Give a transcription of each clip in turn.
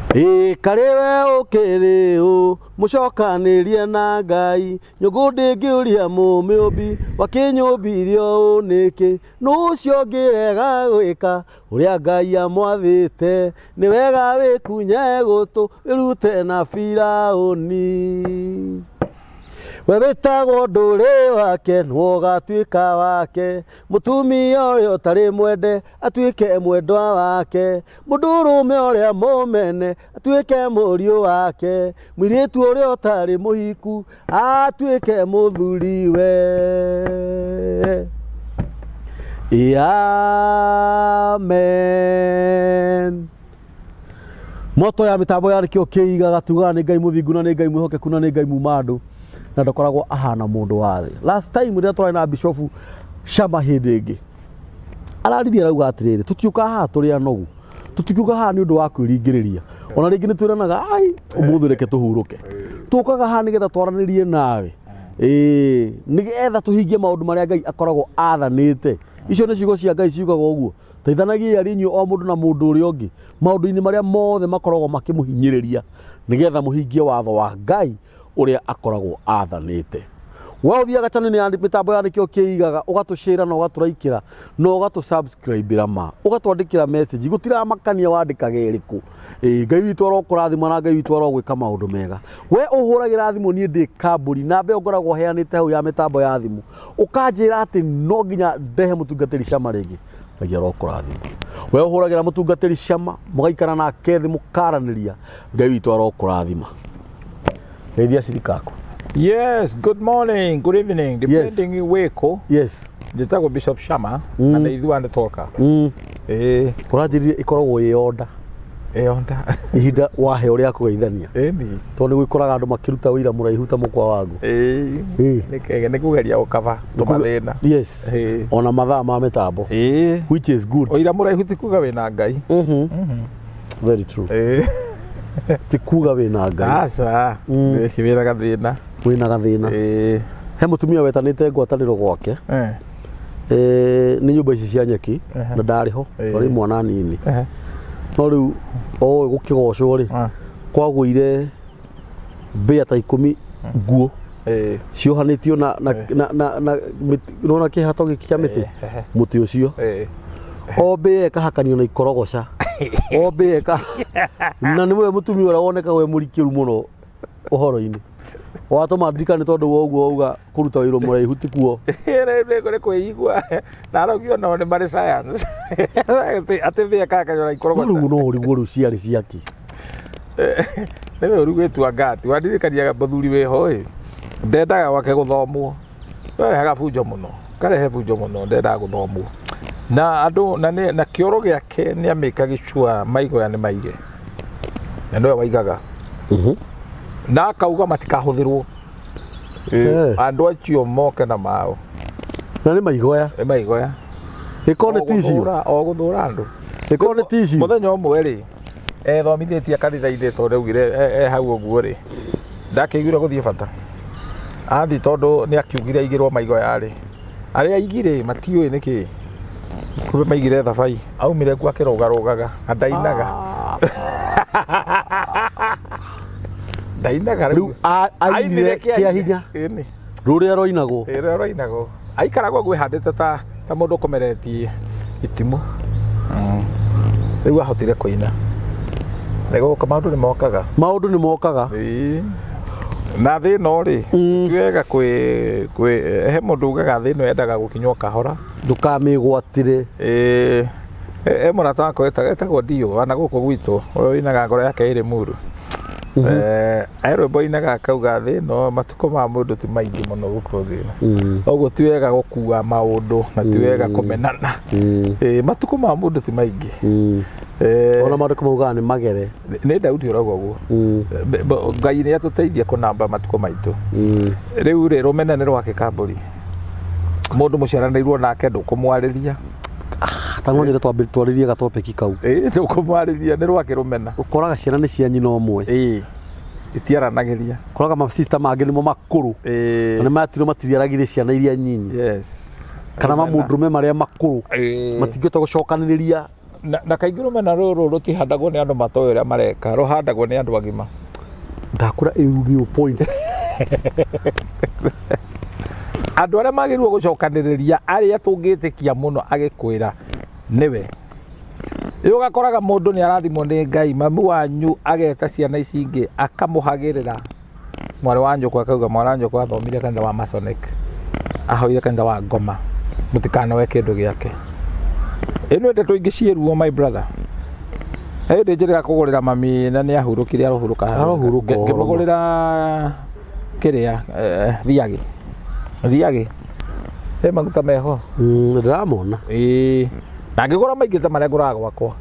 Kariwe ukiri u mucokanirie na Ngai nyugu ndingiuria mumiumbi wakinyumbirio niki nucio ngirega gwika uria Ngai amwathite ni wega wikunye gutu irute na Firauni we witagwo nduri wake nwo gatuika wake mutumia uria utari mwende atuike mwendwa wake mundurume uria mumene atuike muriu wake mwiritu uria utari muhiku atuike muthuriwe. Amen. Moto ya mitambo yarikio kiigaga tuga ni Ngai muthingu na ni Ngai mwihokeku na ni Ngai mumandu na ndakoragwo ahana mundu wathi. Last time rira twarĩ na Bishop Shama hindi ingi araririe rauga atiriri tutiuka haha turi anogu tutiuka haha ni undu wa kwiringiriria ona ringi nitwiranaga ai umuthi reke tuhuruke tukaga haha nigetha twaranirie nawe nigetha tuhingie maundu maria Ngai akoragwo athanite. Icio ni ciugo cia Ngai ciugaga uguo teithanagia arinyu o mundu na mundu uria ungi maundu-ini maria mothe makoragwo makimuhinyiriria nigetha muhingie watho wa Ngai uria akoragwo athanite. Wa uthiaga channel ya mitambo ya nikio kiigaga ugatushare na ugaturaikira na ugatusubscribe rama ugatwandikira message gutira makania wandikaga iriku Ngai witu arokurathima na Ngai witu arogwika maundu mega. We uhuragira thimu ni ndi kamburi na mbe ngoragwo heanite hau ya mitambo ya thimu ukanjira ati no nginya ndehe mutungatiri Shama ringi Ngai arokurathima. We uhuragira mutungatiri Shama mugaikara nake thi mukaraniria Ngai witu arokurathima. Redia sirikako. Yes, good morning, good evening. Depending yes. Weko. Yes. Jitago Bishop Shama and ithu and talker. Kurajiri ikoragwo yonda. Yonda. Ihinda wahe uria kugeithania. Ni. Tondu gwikoraga andu makiruta wira muraihu ta mukwa wangu. Ni kugeria ukava tumathina. Yes. Ona mathaa ma mitambo. Which is good. Oira muraihu ti kuga wina Ngai. Very true. Ti kuga wina Ngai. Asa. Wina gathina. Wina gathina. He mutumia wetanite ngwataniro gwake. Ni nyumba ici cia nyeki na ndariho tori mwana nini. No riu o gukigocwo ri kwagwire mbia ta 10 nguo ciohanitio na nona kihato giki kia miti muti ucio o mbia kahakanio na ikorogoca o mbia ka na niwe mutumia ura woneka we murikiru muno uhoro-ini watuma ndirikane tondu wa uguo uga kuruta wiro muraihu ti kuo kore kwigua na arogio no ni mari science ate mbia kahakanio na ikorogoca no uriguo ru ciari ciaki niwe urugitwa ngati wandirikania bathuri we hoi ndendaga wake guthomwo haga bunjo muno karehe bunjo muno ndendaga guthomwo na andu na kioro giake ni amikaga sure maigo ya ni maige na ndio waigaga na akauga matikahuthirwo andu acio moke na mao na ni maigoya ikone ticio o guthura andu ikone ticio muthenya umwe ri thomithitie kanitha-ini tondu augire hau uguo ri ndakigire guthie bata athi tondu ni akiugire aigirwo maigo yari aria aigire matioi niki kube maigire thabai aumire ku akirogarogaga ndainaga ndainaga riu aimire kia hinya ruria roinagwo aikaragwo gwihandite ta mundu komeretie itimu riu ahotire kuina nego maundu ni mokaga na thino ri Tiwega kwi he mundu ugaga thino endaga gukinywo kahora ndukamigwatire murata wako etagwo Dio wana guku gwitu winaga ngoro yake iri muru aero inaga akauga thino matuko ma mundu ti maingi muno guku thina oguo Tiwega gukua maundu na Tiwega kumenana matuko ma mundu ti maingi ona maundu mauga ni magere ni Daudi uragwo guo Ngai ni atuteithia kunamba matuko maitu riu ri rumenane rwake kamburi mundu muciaranirwo nake ndukumwariria tang'onire twaririe ga topic kau ndukumwariria ni rwake rumena ukoraga ciana ni cia nyina omwe itiaranagiria koraga masista mangi nimo makuru na ni matiro matiriaragire ciana iria nyinyi yes kana mamundrume maria makuru matingĩhota gucokanĩrĩria na kaingĩ rũmena rũrũ rũtihandagwo nĩ andũ matoĩ ũrĩa mareka, rũhandagwo nĩ andũ agima. Ndakũra ĩrugio point. Andũ arĩa magĩrĩirwo gũcokanĩrĩria arĩa tũngĩtĩkia mũno agĩkwĩra nĩwe. Rĩu ũgakoraga mũndũ nĩ arathimwo nĩ Ngai, mami wanyu ageta ciana ici ingĩ akamũhagĩrĩra. Mwarĩ wa nyũkwa akauga mwana wa nyũkwa athomire kanitha wa Masonic, ahoire kanitha wa Ngoma, mũtikanoe kĩndũ gĩake. Ĩno ndeto ingĩ ciĩruo my brother. Hĩndĩ njĩrĩga kũgũrĩra mami na nĩ ahurũkire arahurũka. Ngĩmũgũrĩra kĩrĩa thiagĩ. Maguta meho. Ndĩramona. Na ngĩgũra maingĩ ta marĩa ngũraga gwakwa.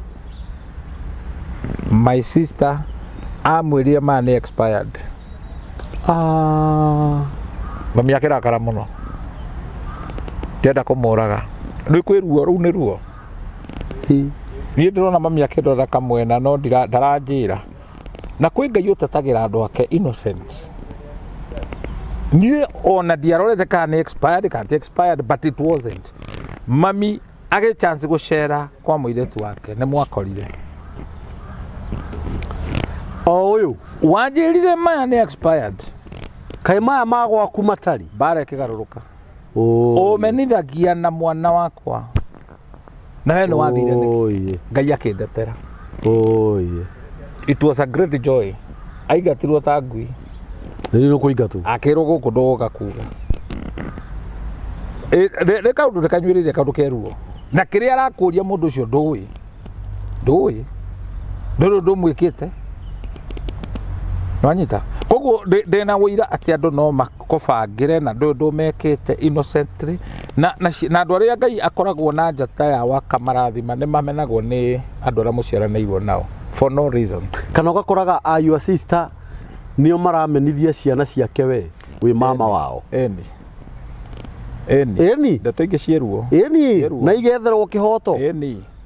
My sister amwĩrire maya nĩ expired. Mami akĩrakara mũno. Ndĩenda kũmũraga. Rĩu kwĩ ruo, rũu nĩ ruo. Niĩ ndĩrona mami akĩndora kamwena no ndaranjĩra. Na kwĩ Ngai ũtetagĩra andũ ake innocent. Niĩ ona ndiarorete kana nĩ expired kana ti expired, but it wasn't. Mami agĩ chance gũcera kwa mũirĩtu wake nĩ mwakorire. Ũyũ wanjĩrire maya nĩ expired. Kaĩ maya magwaku matari. Bara ĩkĩgarũrũka. Ũmenithagia na mwana wakwa. Na we nĩ wathire nĩkĩ? Ngai akĩndetera. It was a great joy. Aingatirwo ta ngui. Nĩ kũingatwo. Akĩrwo gũkũ ndoga kuga. Nĩ kaũndũ ndĩkanyuĩrĩire kaũndũ keruo. Na kĩrĩa arakũria mũndũ ũcio ndũĩ. Ndũrũ ndũmwĩkĩte. Nwanyita. Koguo ndĩna wũira atĩ andũ no makobangĩre na ndũmekĩte innocently. Na andũ arĩa Ngai akoragwo na njata yao akamarathima nĩ mamenagwo nĩ andũ arĩa mũciaranĩirwo nao. For no reason. Kana ũgakoraga your sister nĩo maramenithia ciana ciake wĩ mama wao. Eni. Ndeto ingĩ ciĩruo. Na igetherwo kĩhoto.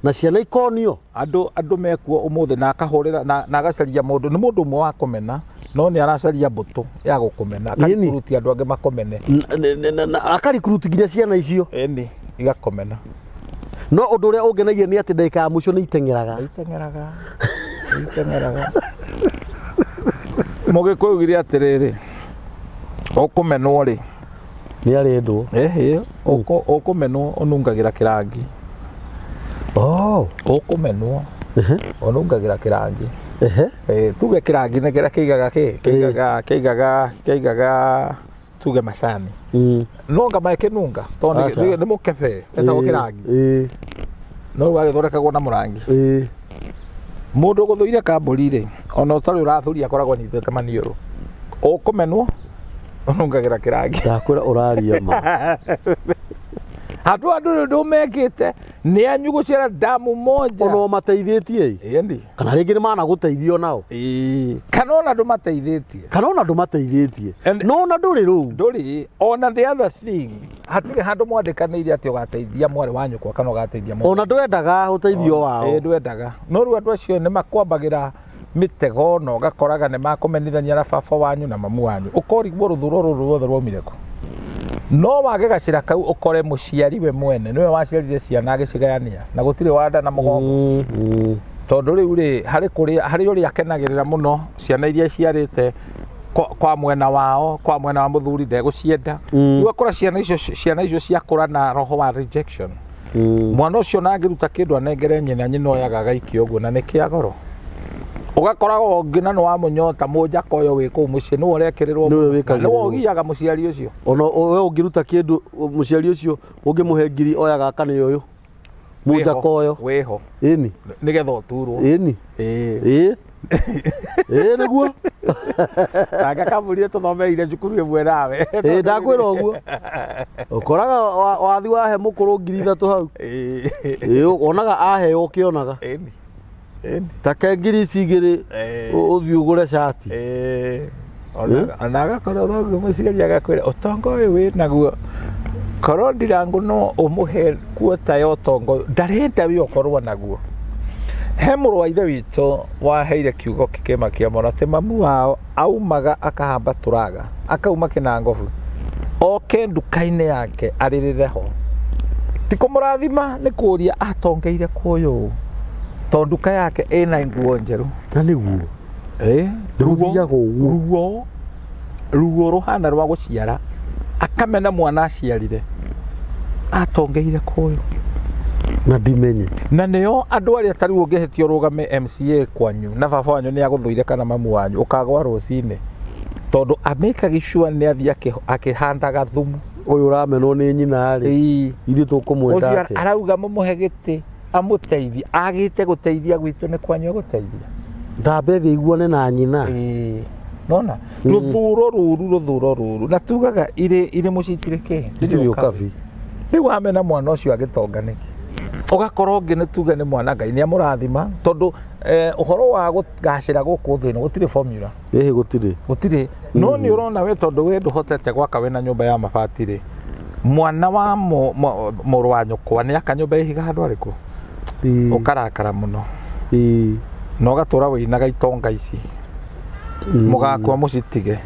Na ciana ikonio. Andũ mekuo ũmũthĩ na akahũrĩra na agacaria mũndũ. Nĩ mũndũ ũmwe wa kũmena no nĩ aracaria mbũtũ ya gũkũmena. Akarikuruti andũ angĩ makomene. Akarikuruti nginya ciana icio. Igakomena. No ũndũ ũrĩa ũngenagia nĩ atĩ ndagĩka ya mũico nĩ iteng'eraga. Mũgĩkũyũ gire atĩrĩrĩ, ũkũmenwo rĩ nĩ arendwo. Ũkũmenwo ũnungagĩra kĩrangi. Ũkũmenwo ũnungagĩra kĩrangi. Tuge kĩrangi nĩ kĩrĩa kĩigaga tuge macani. No ngama ĩkĩnunga tondũ nĩ mũkebe etagwo kĩrangi. No wagĩthondekagwo na mũrangi. Mũndũ gũthũire kambũri rĩ, ona ũtarĩ ũrathũria akoragwo anyitĩte maniũrũ. Ũkũmenwo ũnungagĩra kĩrangi. Ndakwĩra ũraria ma. Andũ ndũmekĩte nĩ anyu gũcera damu moja. Ono mateithĩtie. Kana rĩngĩ nĩ managũteithio nao. Kana ona ndũmateithĩtie. No ona ndũrĩ rũu. Ndũrĩ. Ona the other thing, hatirĩ handũ mwandĩkanĩire atĩ ũgateithia mwarĩ wa nyũkwa kana ũgateithia mũndũ. Ona ndwendaga ũteithio wao. Ndwendaga. No rĩu andũ acio nĩ makwambagĩra mitego no gakoraga nĩ makũmenithania na baba wanyu na mamu wanyu. Ũkorigwo rũthũro rũrũ ruothe rwaumire kũ? No wage gacĩra kau ũkore mũciari we mwene nĩwe waciarire ciana agĩcigayania na gũtirĩ wanda na mũgongo. Tondũ rĩu rĩ harĩ ũrĩa akenagĩrĩra mũno ciana iria ciarĩte kwa mwena wao, kwa mwena wa mũthuri ndegũcienda. Rĩu akora ciana icio ciakũra na roho wa rejection. Mwana ũcio na angĩruta kĩndũ anengere nyina oyaga agaikio ũguo na nĩ kĩa goro. Ũgakoragwo ngina nĩ wa mũnyota mũnjaka ũyũ wĩ kũu mũciĩ nĩwe ũrekĩrĩrwo nĩwe ũgiaga mũciari ũcio. Ona we ũngĩruta kĩndũ mũciari ũcio ũngĩmũhe ngiri oyaga kanĩ ũyũ mũnjaka ũyũ wĩho nĩgetha ũturwo. Nĩguo anga kambũri tũthomeire cukuru ĩmwe nawe. Ndakwĩra ũguo ũkoraga wathi wahe mũkũrũ ngiri 3 hau. Onaga aheo ũkĩonaga. Take ngiri ici igĩrĩ ũthiĩ ũgũre cati. Ona agakorwo thoguo mũciari agakwĩra ũtonga ũyũ wĩ naguo korwo ndirangu no ũmũhe kuota ya ũtonga ndarenda we ũkorwo naguo. He mũrũ wa ithe witũ waheire kiugo kĩkĩmakia mũno atĩ mamu wao aumaga akahamba tũraga akauma Kĩnangobu oke nduka-inĩ yake arĩrĩre ho. Ti kũmũrathima nĩ kũũria atongeire kũyũ. tondu ka yake ena nguo njeru na niguo ruo ruhana rwa guciara akamena mwana aciarire atongeire kuyu na ndimenye na neo andu aria tariu ungihetio rugame MCA kwanyu na baba wanyu ni aguthuire kana mamu wanyu ukagwa rucine tondu amekaga sure ni athia akihandaga thumu uyu uramenwo ni nyina ri ithu tukumwenda ati ucio arauga mumuhe giti amuteithie agite guteithia gwitu ni kwanyu guteithia ndambethi iguone na nyina nona ruthuro ruru na tugaga ire mucitireke ndiri ukavi riu amena mwana ucio agitonganiki ugakorwo ngi ni tuga ni mwana Ngai ni amurathima tondu uhoro wa gugacira guku thino gutire formula gutire no ni urona we tondu we nduhotete gwaka we na nyumba ya mabati ri mwana wa muru wa nyukwa ni akanyumba ihiga handu ariku ukarakara muno no gatura winaga itonga ici mugakwa mucitige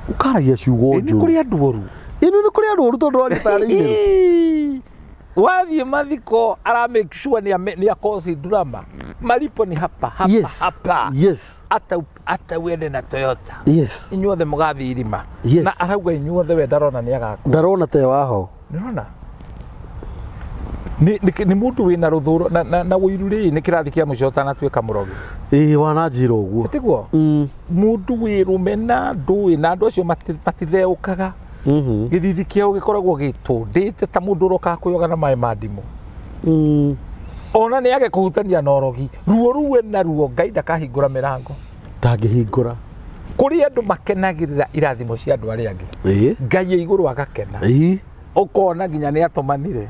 ukaragia ciugo nju ni kuri andu oru ino ni kuri andu oru tondu ari tari wathie mathiko ara make sure ni a cause drama malipo ni hapa yes ata wene na Toyota yes inyuothe mugathi irima yes. Na arauga inyuothe we ndarona ni agakua ndarona te waho nirona ni mundu wina ruthuro na wiruri ni kirathi kia mucota na tweka murogi wanajira uguo tiguo mundu wirumena ndui na andu acio matitheukaga githithi kiao gikoragwo gitundite ta mundu uroka kuyoga na mai mandimu ona ni age kuhutania na orogi ruo na ruo Ngai ndakahingura mirango ndangihingura kuri andu makenagirira irathimo cia andu aria angi Ngai iguru agakena ukona nginya ni atomanire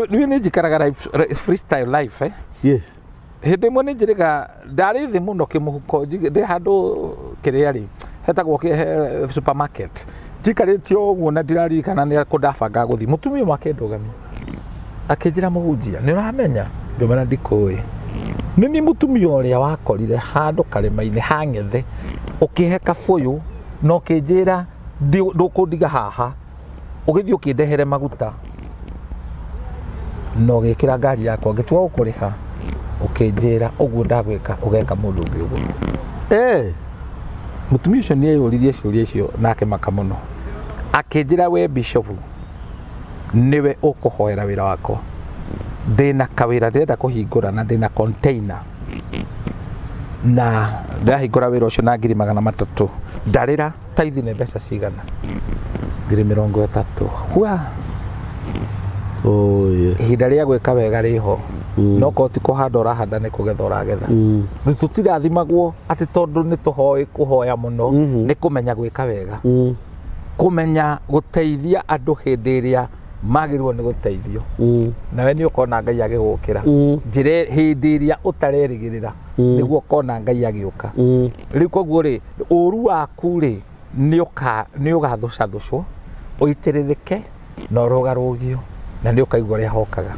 ni njikaraga freestyle life yes hindi imwe ni njiriga ndari thi muno kimuhuko ndi handu kiriari hetagwo supermarket njikaritio uguo na ndirarikana ni kundabanga guthi mutumia makendugami akinjira muhunjia ni uramenya ndumana ndikui nini mutumia uria wakorire handu karima-ini hangethe ukihe kabuyu no ukinjira ndukundiga haha ugithi ukindehere maguta no gikira ngari yakwa ngitwa ukuriha ukinjira uguo ndagwika ugeka mundu ungi uguo mutumia ucio ni eyuririe ciuria icio nake maka muno akinjira we bishop niwe ukuhoera wira wako ndina kawira ndenda kuhingura na ndina container na ndahingura wira ucio na 300 ndarira taithi ni mbeca cigana 30 hua ihinda ria gwika wega riho no ko ti kuhanda urahanda ni kugetha uragetha ni tutirathimagwo ati tondu ni tuhoi kuhoya muno ni kumenya gwika wega kumenya guteithia andu hindi iria magirwo ni guteithio nawe ni ukona Ngai agigukira njire hindi iria utarerigirira niguo ukona Ngai agiuka riu koguo ri uru waku ri ni ugathucathucwo uitiririke na urugarugio na ni ukaigua ria hokaga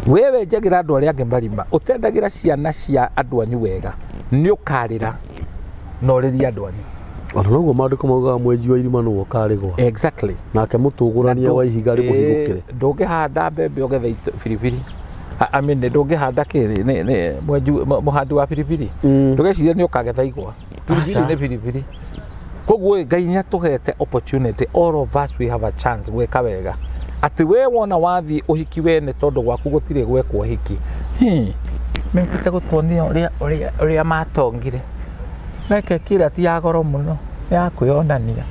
wewe njagira andu aria angi marima utendagira ciana cia andu anyu wega ni ukarira na uriria andu anyu ona noguo maandiko maugaga mwenji wa irima nuo karigwa exactly nake mutugurania wa ihiga rimuhithukire ndungihanda mbembe ugetha biribiri amene ndungihanda kiri ni mwenji muhandi wa biribiri ndugeciria ni ukagetha igwa biribiri ni biribiri koguo Ngai ni atuhete opportunity all of us we have a chance gweka wega ati we wona wathi uhiki wene tondu gwaku gutire gwekwo hiki mepite gutonia uria matongire nake kira ti ya goro muno ya kwionania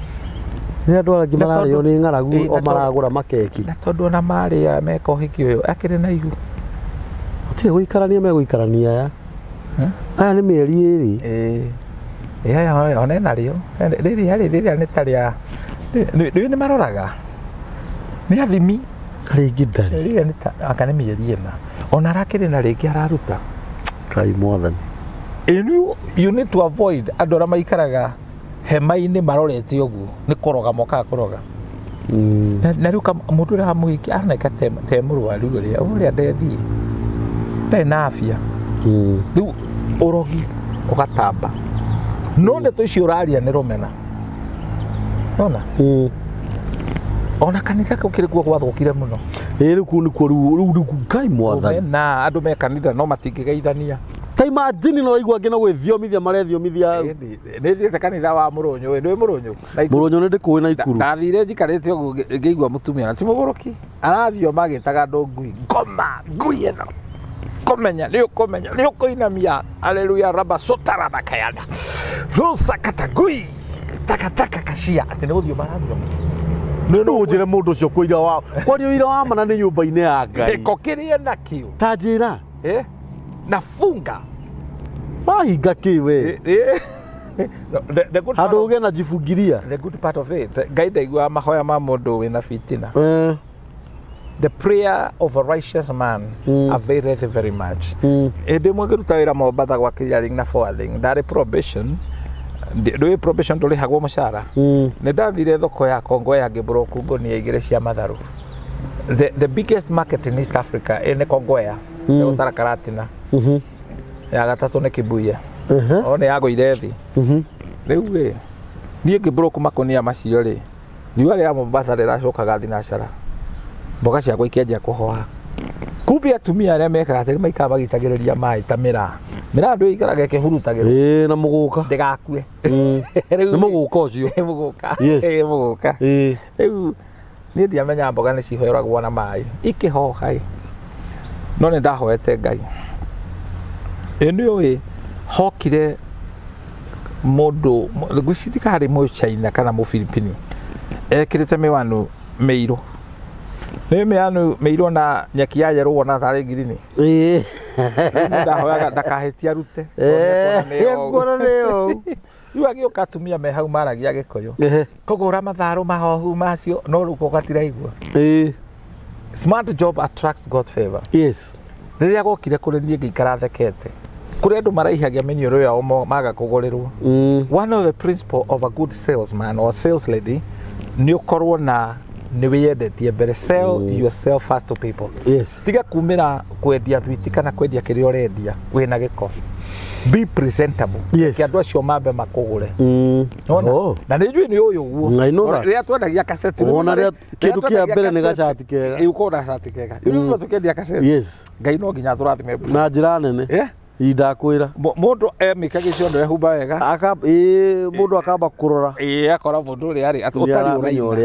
ni andu angi marario ni ng'aragu o maragura makeki na tondu na maria meka uhiki uyu akiri na ihu utire guikarania meguikarania ya aya ni mieri iri ya ona nario riri ni taria ni maroraga ni athimi ringi ndari riri ni akane mieri ena ona rakiri na ringi araruta kai mwathani you need to avoid andu aria maikaraga hema-ini marorete uguo ni kuroga mokaga kuroga na riu mundu uria amuhiki aroneka te murwaru uria ndethi ndari na afya riu urogi ugatamba no ndeto icio uraria ni rumena nona ona kanitha kau kiri kuo gwathukire muno riu ku ni ku riu kai mwathani na andu me kanitha no matingigeithania taima jini no igwa ngina gwithionithia marethionithia ni thiete kanitha wa murunyu ni murunyu murunyu ni ndikuwi na ikuru ndathire njikarite uguo ngeigua mutumia ti muguruki arathio magitaga andu ngui ngui eno komenya ni ukuinamia haleluya raba sotara bakayana rusa katagui takataka kashia ati ni guthio marathio no njire mundu ucio kuira wao kwario ira wa mana ni nyumba-ini ya Ngai ko kirie na kiu ta njira nafunga mahinga kiwe handu uge na jifungiria the good part of it Ngai ndaigua mahoya ma mundu wina fitina the prayer of a righteous man availeth very much ende mwageruta wira Mombatha gwa clearing na forwarding ndari probation ndoi probation nduri hagwo mushara ni ndathire thoko ya Kongo ya ngibroku ngoni igire cia matharu the biggest market in East Africa ene Kongo ya utara karatina ya gatatu ni Kibuye one yago irethi riu ri nie ngibroku makonia macio ri riu ari ya Mombatha riracokaga thinacara mboga cia gwikenja kuhoa kumbe atumia aria mekaga atiri maikara magitagiriria mai ta mira andu ikaraga kihurutagirwo na muguka ndigakue ni muguka ucio muguka riu ni ndiamenya mboga ni cihoeragwo na mai ikihoha no ni ndahoete Ngai eni oi hokire mundu gucidika hari mu China kana mu Philippines ekirite miwanu meiro ni mianu meiro na nyaki ya yero wona thari girini ndahoyaga ndakahetia rute ngora leo iwa gio katumia me hau maragia gikoyo kugura matharu mahohu macio no ruko gatiraigwa smart job attracts God favor riria gokire kuri nie ngikara thekete kuri andu maraihagia menioro yao maga kugurirwo one of the principle of a good salesman or sales lady ni ukorwo na ni wiyendetie mbere sell yourself first to people tiga kumira kwendia thwiti kana kwendia kirio rendia wina giko be presentable kiandu acio mambe makugure na ni njui ni uyu guo ria twendagia kaseti ona ria kindu kia mbere ni gacati kega iukoda cati kega iu tukendia kaseti Ngai no nginya turathime na njira nene indakwira mundu emikage ciondo ehumba wega mundu akamba kurora akora mundu ri ari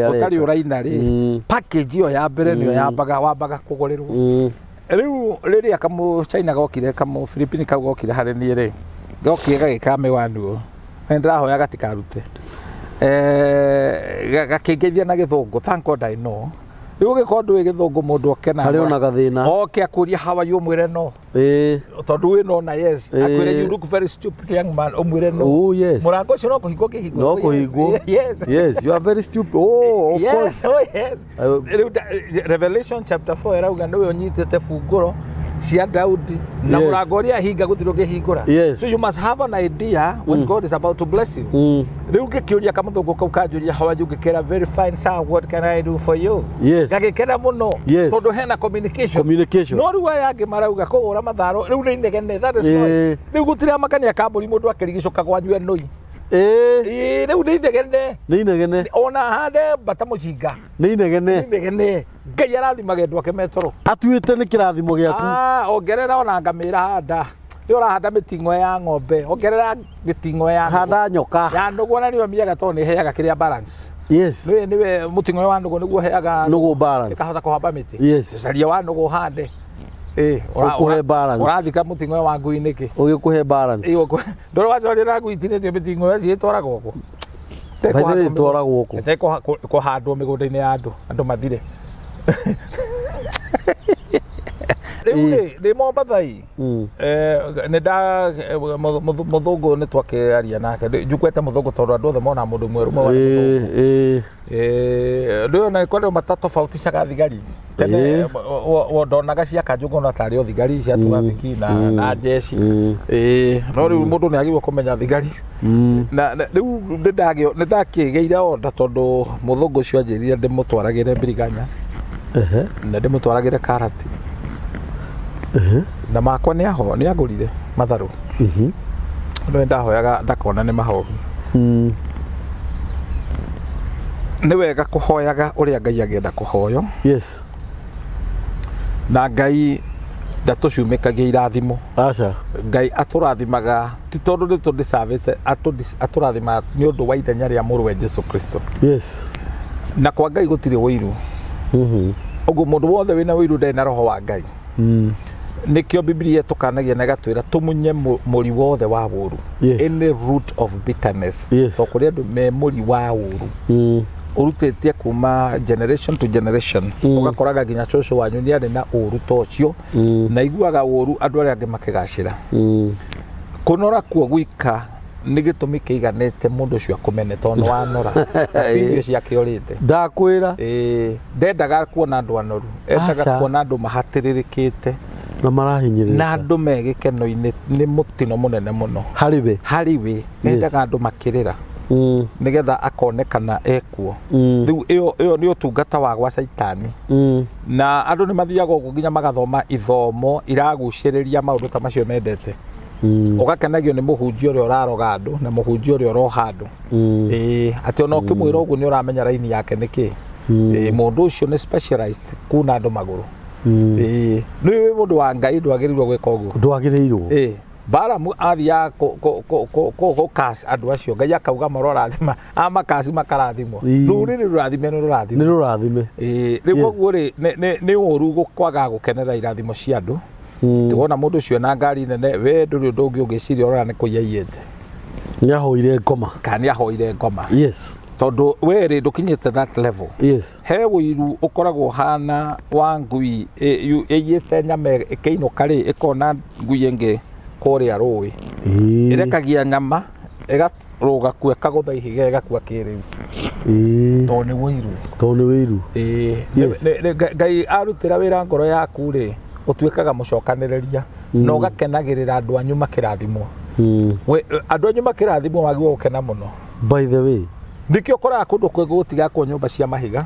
utari uraina ri package yo ya mbere niyo wambaga kugurirwo riu riria kamu China gokire kamu Philippines gokire hari ni ri gokire gagikame wandu ndirahoya gatikarute gakingeithia na githungu thank God I know riu gikondu wi githungu mundu okena hari ona gathina oke akuria how are you mwire no tondu wi no na akwire you look very stupid young man omwire no murango cio no kuhingwo kihingo no kuhingwo yes you are very stupid of course Revelation chapter 4 erauga niwe unyitete funguro cia Daudi na murango ria hinga gutiro kihingura so you must have an idea when God is about to bless you riu ngikiuria kamuthungu kau kanjuria how you ngikera very fine sir what can I do for you ngagikera muno tondu hena communication no riu aya angi marauga kugura matharo riu ni negene that is noise riu gutira makania kamburi mundu akirigicoka gwanyu enoi riu ni negene ona hande bata mucinga ni negene Ngai arathimage ndwake metoro atuite ni kirathimo giaku ongerera ona ngamira handa ri urahanda mitingo ya ng'ombe ongerera mitingo ya handa nyoka ya ndugu na niwe miaga to ni heaga kiria balance niwe mutingo wa ndugu niguo heaga ndugu balance ikahota kuhamba miti caria wa ndugu hande ukuhe balance urathika mutingo wa ngui niki ugikuhe balance ndoro wacorira ngui tinetio mitingo ya citwaragwo ko baithe itwaragwo ko ete kuhandwo migunda-ini ya andu mathire riu ni Mombatha nida muthungu ni twakiaria nake njukwete muthungu tondu andu othe mona mundu mweru ndio na kwenda matatofautishaga thigari tene wodonaga cia kanjungu no tari o thigari cia turafiki na jeshi no riu mundu ni agirwo kumenya thigari na riu ndakigeire onda tondu muthungu ucio anjirire ndimutwaragire mbiriganya na ndimutwaragire karati na makwa ni agurire matharu no ndahoyaga ndakona ni mahohu nĩ wega kũhoyaga ũrĩa Ngai angĩenda kũhoyo. Yes. Na Ngai ndatũcumĩkagia irathimo. Aca. Ngai atũrathimaga ti tondũ nĩ tũndicavĩte, atũrathimaga nĩ ũndũ wa ithenya rĩa mũrũwe Jesu Kristo. Yes. Na kwa Ngai gũtirĩ ũiru. Ũguo mũndũ wothe wĩna ũiru ndarĩ na roho wa Ngai. Nikio Biblia tũkanagia na gatwĩra tũmunye mũri wothe wa ũũru. Any root of bitterness. To kũrĩ andũ me mũri wa ũũru. Ũrutĩtie kuma generation to generation. Ũgakoraga nginya cũcũ wanyu nĩ arĩ na ũũru ta ũcio, na iguaga ũũru andũ arĩa angĩ makĩgacĩra. Kũnora kuo gwika nĩ gĩtũmi kĩiganĩte mũndũ ũcio akũmene tondũ wanora irio ciake ũrĩte. Ndakwĩra. Ndendaga kuona andũ anoru, endaga kuona andũ mahatĩrĩrĩkĩte na marahinyĩrĩrĩka na andũ me gĩkeno-inĩ. Nĩ mũtino mũnene mũno harĩ we. Endaga andũ makĩrĩra nigetha akonekana ekuo. Rĩu ĩyo nĩ ũtungata wa gwa Saitani. Na andũ nĩ mathiaga ũguo nginya magathoma ithomo iragucĩrĩria maũndũ ta macio mendete. Ũgakenagio nĩ mũhunjia ũrĩa ũraroga andũ na mũhunjia ũrĩa ũroha andũ. Atĩ ona ũkĩmwĩra ũguo nĩ ũramenya raini yake nĩkĩ. Mũndũ ũcio nĩ specialized kuna andũ magũrũ. Nĩ mũndũ wa Ngai ndwagĩrĩirwo gwĩka ũguo. Ndwagĩrĩirwo. Baramu athiaga gũkasi andũ acio, Ngai akauga marorathima, amakasi makarathimwo. Rũrĩrĩ rũrathime nĩ rũrathime. Nĩ rũrathime. Rĩu ũguo rĩ nĩ ũru kwaga gũkenera irathimo cia andũ. Tuona mũndũ ũcio na ngari nene, we ndũrĩ ũndũ ũngĩ ũngĩciria ũrora nĩ kũiya iyĩte. Nĩahoire ngoma. Kana nĩahoire ngoma. Yes. Tondũ we rĩ ndũkinyĩte that level. Yes. He ũiru ũkoragwo hana wa ngui ĩiyĩte nyama ĩkĩinũka rĩ ĩkona ngui ĩngĩ kũrĩa rũĩ. Ĩrekagia nyama ĩgarũga kuo ĩkagũtha ihiga ĩgakua kĩrĩu. Tondũ nĩ ũiru. Tondũ nĩ ũiru. Ngai arutĩra wĩra ngoro yaku rĩ ũtuĩkaga mũcokanĩrĩria na ũgakenagĩrĩra andũ anyu makĩrathimwo. Andũ anyu makĩrathimwo wagĩrĩirwo gũkena mũno. By the way, ndikĩo ũkoraga kũndũ kwĩngĩ gũtigakwo nyũmba cia mahiga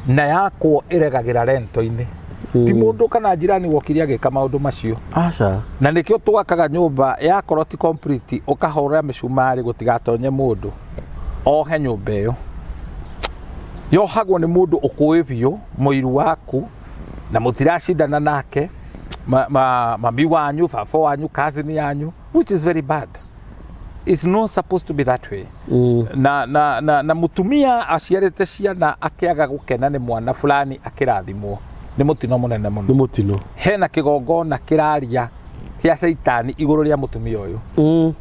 na yakwo ĩregagĩra rento-inĩ. Ti mũndũ kana njirani wokire agĩka maũndũ macio. Aca. Na nĩkĩo tũgakaga nyũmba yakorwo ti complete ũkahũra mĩcumarĩ gũtigatonye mũndũ ohe nyũmba ĩyo. Yohagwo nĩ mũndũ ũkũĩ biũ mũiru waku na mũtiracindana nake, mami wanyu, baba wanyu, cousin yanyu, which is very bad. It's not supposed to be that way. Na mutumia aciarĩte ciana akĩaga gũkena nĩ mwana fulani akĩrathimwo. Nĩ mũtino mũnene mũno. Nĩ mũtino. Hena kĩgongona kĩraria kĩa Saitani igũrũ rĩa mũtumia ũyũ.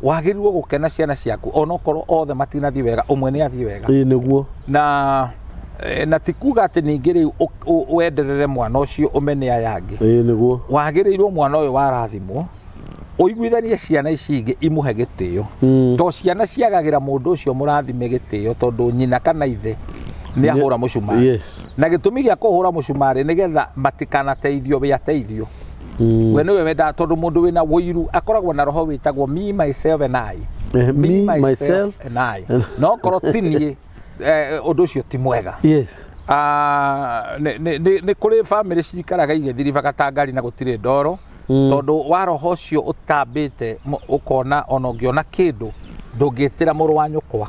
Wagĩrĩirwo gũkena ciana ciaku onokorwo othe matinathiĩ wega, ũmwe nĩ athiĩ wega. Nĩguo. Na ti kuga atĩ ningĩ rĩu wenderere mwana ũcio ũmene aya angĩ. Nĩguo. Wagĩrĩirwo mwana ũyũ warathimwo ũiguithanie ciana ici ingĩ imũhe gĩtĩo. To ciana ciagagĩra mũndũ ũcio mũrathime gĩtĩo tondũ nyina kana ithe nĩ ahũra mũcumarĩ. Na gĩtũmi gĩa kũhũra mũcumarĩ nĩgetha matikanateithio we ateithio. We nĩwe wendaga tondũ mũndũ wĩna ũiru akoragwo na roho wĩtagwo me myself and I. Me myself and I. No korwo ti niĩ ũndũ ũcio ti mwega. Yes. Nĩ kũrĩ family cikaraga igĩthiribaga ta ngari na gũtirĩ ndoro. Tondũ wa roho ũcio ũtambĩte ũkona ona ũngĩona kĩndũ ndũngĩtĩra mũrũ wa nyũkwa.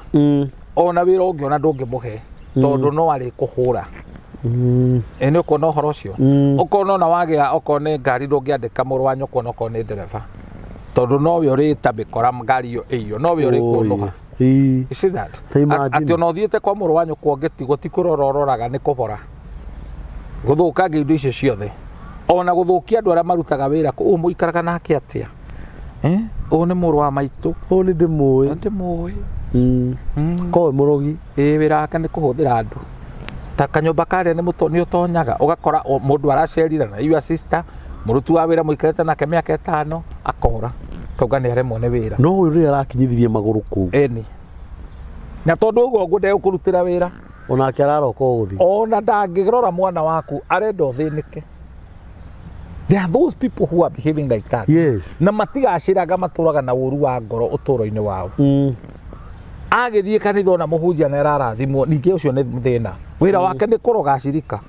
Ona wĩra ũngĩona ndũngĩmũhe tondũ no arĩ kũhũra. Nĩ ũkona ũhoro ũcio. Ũkona ona wagĩa okorwo nĩ ngari ndũngĩandĩka mũrũ wa nyũkwa okorwo nĩ ndereba. Tondũ nowe ũrĩta mĩkora ngari ĩyo nowe ũrĩkũnũha. You see that? Atĩ ona ũthiĩte kwa mũrũ wa nyũkwa ũngĩtigwo ti kũrora ũroraga nĩ kũbora. Gũthũkangia indo icio ciothe. Ona gũthũkia andũ arĩa marutaga wĩra kũu mũikaraga nake atĩa. Ũyũ nĩ mũrũ wa maitũ. Ũyũ nĩ ndĩmũĩ. Ndĩmũĩ. Kowe mũrogi. Wĩra wake nĩ kũhũthĩra andũ. Ta kanyũmba karĩa nĩ ũtonyaga ũgakora mũndũ aracerira na your sister mũruti wa wĩra mũikarĩte nake mĩaka 5 akora. Kauga nĩ aremwo nĩ wĩra. No ũyũ rĩrĩa arakinyithirie magũrũ kũu. Eni. Na tondũ ũguo ngũnde ũkũrutĩra wĩra. Onake araroka gũthiĩ. Ona ndangĩrora mwana waku arenda ũthĩnĩke. There are those people who are behaving like that. Yes. Na matigacĩraga matũraga na ũru wa ngoro ũtũro-inĩ wao. Agĩthiĩ kanitha ona mũhunjia nĩ ararathimwo ningĩ ũcio nĩ thĩna. Wĩra wake nĩ kũroga acirika.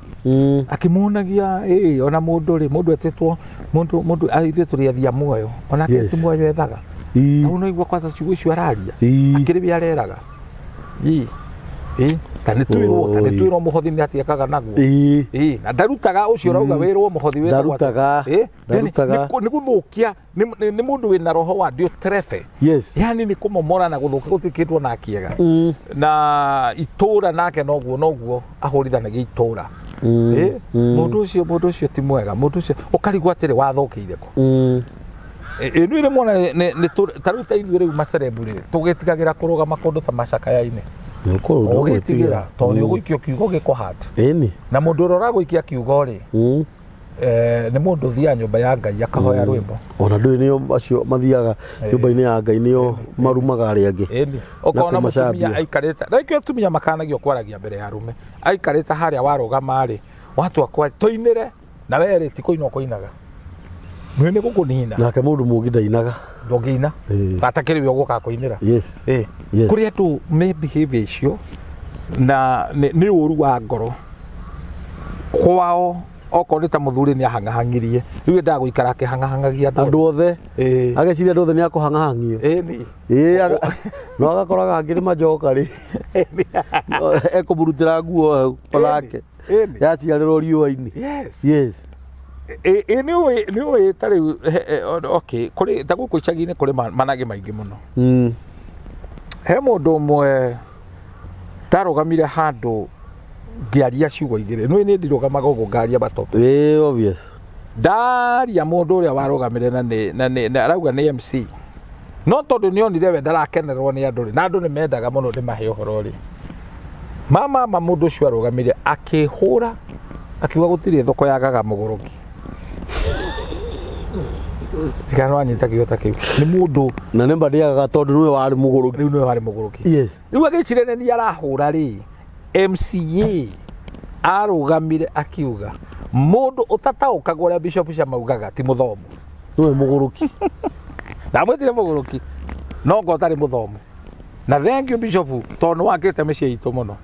Akĩmuonagia ona mũndũ etĩtwo mũndũ aithuĩ tũrĩathia muoyo onake ti muoyo ethaga. Na unaigua kwanza ciugo icio araria. Akĩrĩ bia areraga. Kani twirwo muhothi ni atiekaga naguo na ndarutaga ucio rauga wirwo muhothi wetagwo ndarutaga ni guthukia ni mundu wina roho wa dio trefe yani ni kumomora na guthukia gutikitwo na kiega na itura nake noguo ahurithanagia itura mundu ucio ti mwega mundu ucio ukarigwa atiri wathukiire ko inu ile mona ni taruta ithuĩ rĩu macerebu rĩ tũgĩtigagira kurugama kundu ta macakayaine ũgĩtigira tondũ ũgũikio kiugo gĩkũhata na mũndũ ũrora gũikia kiugo rĩ nĩ mũndũ thia nyũmba ya Ngai akahoya rwĩmbo ona ndũĩ nĩo acio mathiaga nyũmba-inĩ ya Ngai nĩo marumaga arĩa angĩ ũkona mũtumia aikarĩte rĩngĩ atumia makanagio kwaragia mbere ya arume aikarĩte harĩa warũgama rĩ watu akwa toinĩre na we rĩ ti kũina kũinaga mwene gukunina nake mundu mungi ndainaga ndongina atakiriwe guka kuinira kuri atu me behavior icio na ni uru wa ngoro kwao oko ta muthuri ni ahangahangirie riu ndaguikara akihangahangagia andu othe ageciria andu othe ni akuhangahangio no agakoraga ngiri majoka ri ekuburutira nguo olake yaciarirwo riũa-inĩ niwe tari okay kuri ta guku icagi-inĩ kuri manage maingi muno he mundu umwe tarugamire handu ngiaria ciugo igire niwe ni ndirugamaga uguo ngaria batoto obvious ndaria mundu uria warugamire na arauga ni MC no tondu nionire we ndarakenererwo ni andu na andu ni mendaga muno ndimahe uhoro ri mama mundu ucio arugamire akihura akiuga gutiri thoko yagaga muguruki tikano anyita kiyota kiu ni mundu na nemba ndiagaga tondu niwe wari muguruki riu agicirene ni arahura ri MCA arugamire akiuga mundu utatauka gore bishop cia maugaga ti muthomu niwe muguruki ndamwitire muguruki no ngo tari muthomu na thank you bishop tondu wakite micii itu muno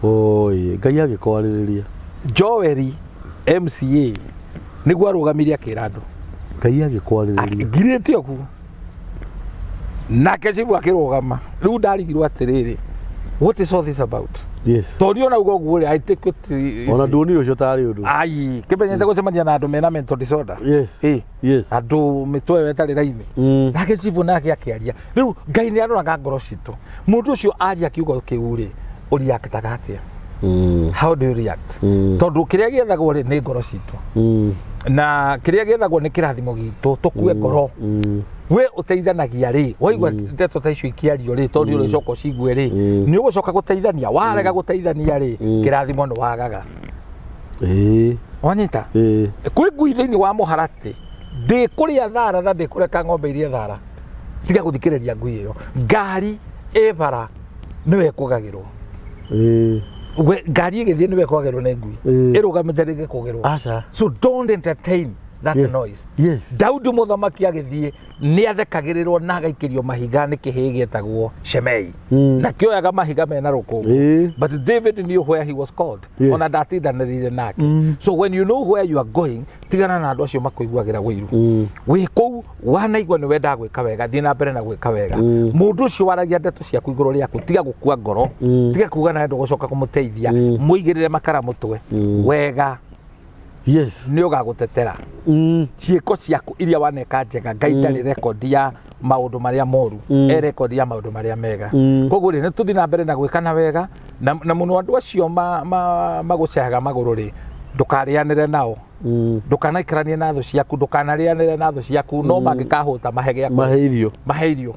Ngai agikwaririria Joeli MCA niguo arugamirie akira andu Ngai agikwaririria ngirite oku nake cibu akirugama riu ndarigirwo atiriri what is all this about tondu ona ugo guo I take it ona ndonire ucio tari undu ai kimenyete gucemania na andu mena mental disorder andu mitwe wetari raini nake cibu nake akiaria riu Ngai ni aroraga ngoro citu mundu ucio aria kiugo kiuri uri akitaga atia how do you react tondu kiria giethagwo ri ni ngoro citu na kiria giethagwo ni kirathimo gitu tukue ngoro we uteithanagia ri waigwa ndeto ta icio ikiario ri tondu uri coko cigwe ri ni ugucoka guteithania warega guteithania ri kirathimo no wagaga wanyita kwi ngui thiini wa muharati ndi kuria thara na ndi kureka ng'ombe iria thara tiga guthikiriria ngui iyo ngari ebara niwe kugagirwo ngari igithie niwe kwagirwo ni ngui irugamite rige kugirwo so don't entertain that noise Daudi muthamaki agithie ni athekagirirwo na agaikirio mahiga ni kihi gietagwo Shemei na kioyaga mahiga mena rukungu but David knew where he was called ona ndatindanirire nake so when you know where you are going tigana na andu acio makuiguagira wiru wi kou wanaigwa ni wenda gwika wega thina mbere na gwika wega mundu ucio waragia ndeto ciaku iguru riaku tiga gukua ngoro tiga kuga na ndu gucoka kumuteithia muigirire makara mutwe wega ni ugagutetera ciiko ciaku iria waneka njega Ngai ndari record ya maundu maria moru record ya maundu maria mega koguo ri ni tuthi na mbere na gwikana wega na muno andu acio magucehaga maguru ri ndukarianire nao ndukanaikaranie na thu ciaku ndukanarianire na thu ciaku no mangikahuta mahege maheirio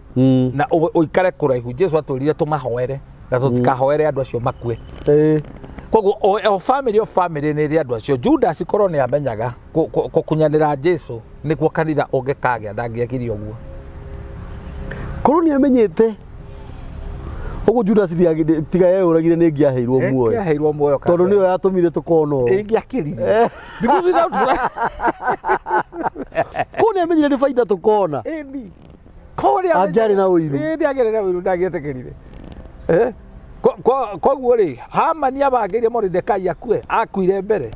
na uikare kuraihu Jesu atulire tumahoere na tutikahoere andu acio makue koguo o family ni ri andu acio Judas korwo ni amenyaga kunyanira Jesu niguo kanitha ungikagea ndangiakirio guo korwo ni amenyete ugu Judas tiga yeuragire ni ngiaheirwo muoyo tondu niyo yatumire tukono ngiakirire ndikuthira kuni amenyire ni faida tukona kori angiari na uiru ndiagere na uiru ndagietekerire koguo ri Hamani abangiire Mordecai akue akuire mbere